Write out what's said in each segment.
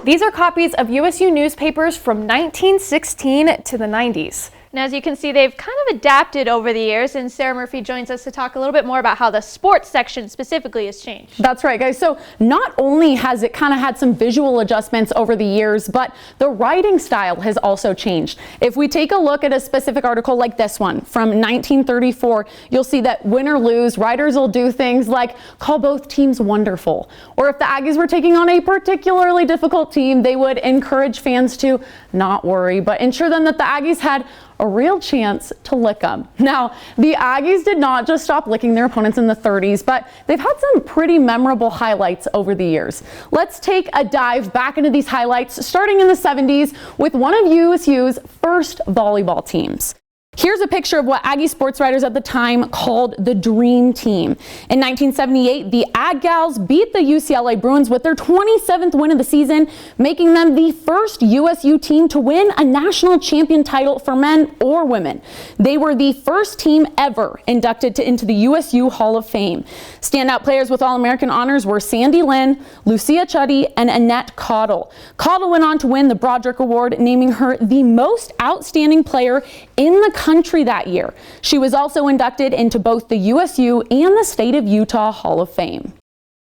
These are copies of USU newspapers from 1916 to the 90s. And as you can see, they've kind of adapted over the years, and Sarah Murphy joins us to talk a little bit more about how the sports section specifically has changed. That's right, guys. So not only has it kind of had some visual adjustments over the years, but the writing style has also changed. If we take a look at a specific article like this one from 1934, you'll see that win or lose, writers will do things like call both teams wonderful. Or if the Aggies were taking on a particularly difficult team, they would encourage fans to not worry, but ensure them that the Aggies had a real chance to lick them. Now, the Aggies did not just stop licking their opponents in the 30s, but they've had some pretty memorable highlights over the years. Let's take a dive back into these highlights, starting in the 70s with one of USU's first volleyball teams. Here's a picture of what Aggie sports writers at the time called the Dream Team. In 1978, the Ag Gals beat the UCLA Bruins with their 27th win of the season, making them the first USU team to win a national champion title for men or women. They were the first team ever inducted into the USU Hall of Fame. Standout players with All-American honors were Sandy Lynn, Lucia Chuddy, and Annette Caudle. Caudle went on to win the Broderick Award, naming her the most outstanding player in the country that year. She was also inducted into both the USU and the State of Utah Hall of Fame.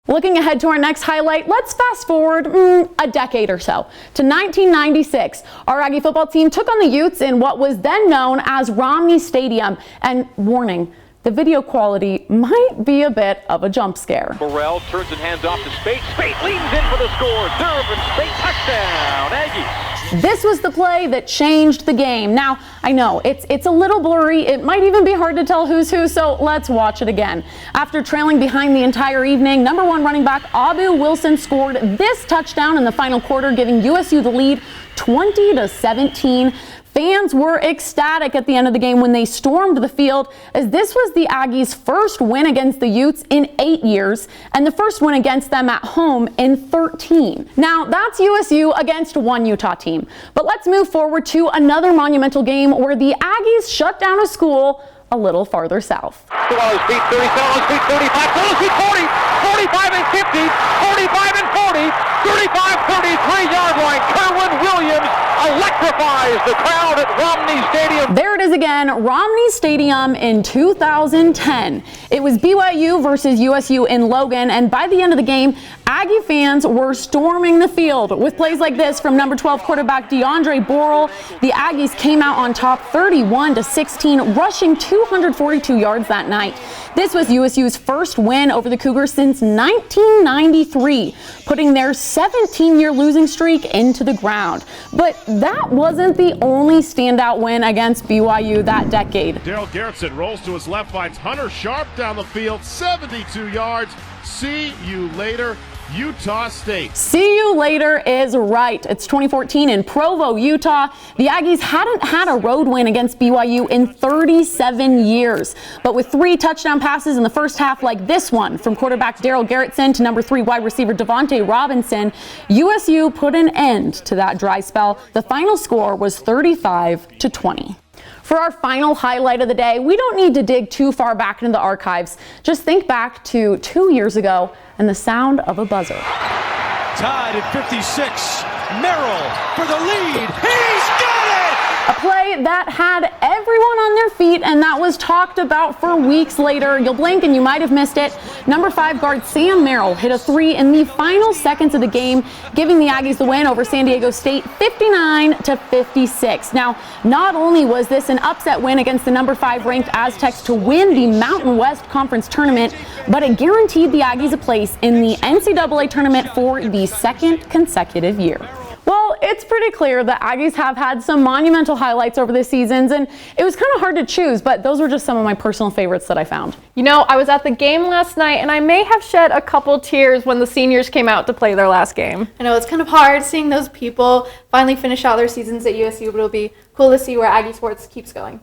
Looking ahead to our next highlight, let's fast forward a decade or so to 1996. Our Aggie football team took on the Utes in what was then known as Romney Stadium. And warning, the video quality might be a bit of a jump scare. Burrell turns and hands off to Spate. Spate leans in for the score. Durbin, Spate, touchdown, Aggies. This was the play that changed the game. Now, I know it's a little blurry. It might even be hard to tell who's who, so let's watch it again. After trailing behind the entire evening, number 1 running back Abu Wilson scored this touchdown in the final quarter, giving USU the lead 20-17. Fans were ecstatic at the end of the game when they stormed the field, as this was the Aggies' first win against the Utes in 8 years and the first win against them at home in 13. Now, that's USU against one Utah team. But let's move forward to another monumental game where the Aggies shut down a school a little farther south. On his feet, 37, on his feet, 35, on his feet, 40, 45 and 50, 45 and 40, 35, 33-yard line. Kerwin Williams electrifies the crowd at Romney Stadium. There it is again, Romney Stadium in 2010. It was BYU versus USU in Logan, and by the end of the game, Aggie fans were storming the field with plays like this from number 12 quarterback DeAndre Borrell. The Aggies came out on top 31-16, rushing 242 yards that night. This was USU's first win over the Cougars since 1993, putting their 17-year losing streak into the ground. But that wasn't the only standout win against BYU that decade. Daryl Garrettson rolls to his left, finds Hunter Sharp down the field, 72 yards. See you later, Utah State. See you later is right. It's 2014 in Provo, Utah. The Aggies hadn't had a road win against BYU in 37 years. But with 3 touchdown passes in the first half like this one from quarterback Daryl Garrettson to number 3 wide receiver Devontae Robinson, USU put an end to that dry spell. The final score was 35-20. For our final highlight of the day, we don't need to dig too far back into the archives. Just think back to 2 years ago and the sound of a buzzer. Tied at 56. Merrill for the lead. He's got it! A play that had everyone on their feet, and that was talked about for weeks later. You'll blink and you might have missed it. Number 5 guard Sam Merrill hit a 3 in the final seconds of the game, giving the Aggies the win over San Diego State 59-56. Now, not only was this an upset win against the number 5 ranked Aztecs to win the Mountain West Conference tournament, but it guaranteed the Aggies a place in the NCAA tournament for the second consecutive year. Well, it's pretty clear that Aggies have had some monumental highlights over the seasons, and it was kind of hard to choose, but those were just some of my personal favorites that I found. You know, I was at the game last night, and I may have shed a couple tears when the seniors came out to play their last game. I know it's kind of hard seeing those people finally finish out their seasons at USU, but it'll be cool to see where Aggie sports keeps going.